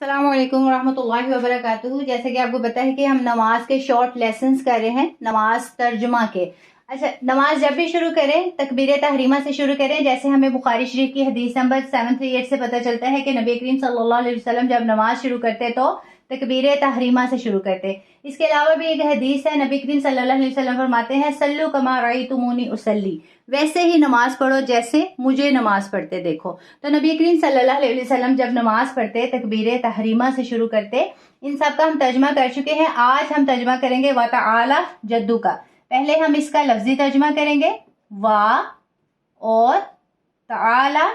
السلام علیکم ورحمۃ اللہ وبرکاتہ۔ جیسے کہ آپ کو پتا ہے کہ ہم نماز کے شارٹ لیسنز کر رہے ہیں، نماز ترجمہ کے۔ اچھا، نماز جب بھی شروع کریں تکبیر تحریمہ سے شروع کریں، جیسے ہمیں بخاری شریف کی حدیث نمبر 738 سے پتہ چلتا ہے کہ نبی کریم صلی اللہ علیہ وسلم جب نماز شروع کرتے تو تکبیر تحریمہ سے شروع کرتے۔ اس کے علاوہ بھی ایک حدیث ہے، نبی کریم صلی اللہ علیہ وسلم فرماتے ہیں سلو کما رأیتمونی اصلی، ویسے ہی نماز پڑھو جیسے مجھے نماز پڑھتے دیکھو۔ تو نبی کریم صلی اللہ علیہ وسلم جب نماز پڑھتے تکبیر تحریمہ سے شروع کرتے۔ ان سب کا ہم ترجمہ کر چکے ہیں، آج ہم ترجمہ کریں گے وَتَعَالَى جدو کا۔ پہلے ہم اس کا لفظی ترجمہ کریں گے، وا اور تعالی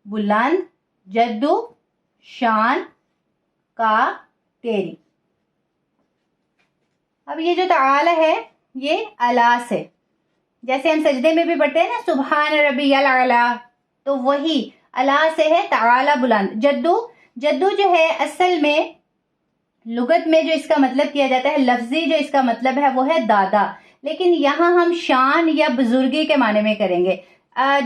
بلند، جدو شان، کا تیری۔ اب یہ جو تعالی ہے یہ اعلیٰ سے، جیسے ہم سجدے میں بھی پڑھتے ہیں نا سبحان ربی الاعلیٰ، تو وہی اعلیٰ سے ہے تعالی بلند۔ جدو جو ہے اصل میں لغت میں جو اس کا مطلب کیا جاتا ہے، لفظی جو اس کا مطلب ہے وہ ہے دادا، لیکن یہاں ہم شان یا بزرگی کے معنی میں کریں گے۔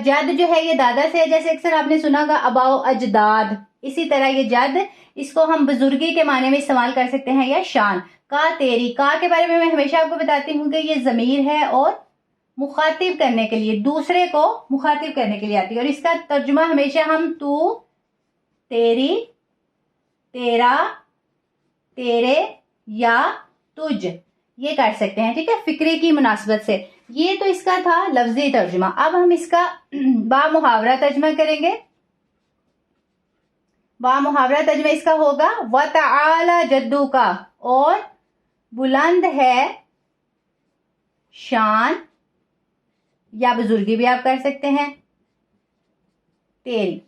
جد جو ہے یہ دادا سے ہے، جیسے اکثر آپ نے سنا ہوگا اباؤ اجداد، اسی طرح یہ جد اس کو ہم بزرگی کے معنی میں استعمال کر سکتے ہیں یا شان۔ کا تیری، کا کے بارے میں ہمیشہ آپ کو بتاتی ہوں کہ یہ ضمیر ہے اور مخاطب کرنے کے لیے، دوسرے کو مخاطب کرنے کے لیے آتی ہے، اور اس کا ترجمہ ہمیشہ ہم تو، تیری، تیرا، تیرے یا تجھ یہ کر سکتے ہیں، ٹھیک ہے، فکرے کی مناسبت سے۔ یہ تو اس کا تھا لفظی ترجمہ۔ اب ہم اس کا با محاورہ ترجمہ کریں گے۔ با محاورہ ترجمہ اس کا ہوگا وَتَعَالَى جدو کا، اور بلند ہے شان یا بزرگی بھی آپ کر سکتے ہیں، تیری۔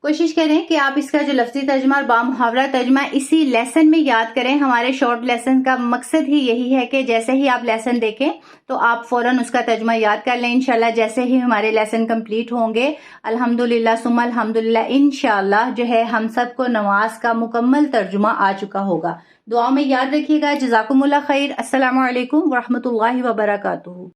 کوشش کریں کہ آپ اس کا جو لفظی ترجمہ اور با محاورہ ترجمہ اسی لیسن میں یاد کریں۔ ہمارے شارٹ لیسن کا مقصد ہی یہی ہے کہ جیسے ہی آپ لیسن دیکھیں تو آپ فوراً اس کا ترجمہ یاد کر لیں۔ انشاءاللہ جیسے ہی ہمارے لیسن کمپلیٹ ہوں گے، الحمدللہ ثم الحمدللہ، انشاءاللہ جو ہے ہم سب کو نماز کا مکمل ترجمہ آ چکا ہوگا۔ دعا میں یاد رکھیے گا۔ جزاکم اللہ خیر۔ السلام علیکم ورحمۃ اللہ وبرکاتہ۔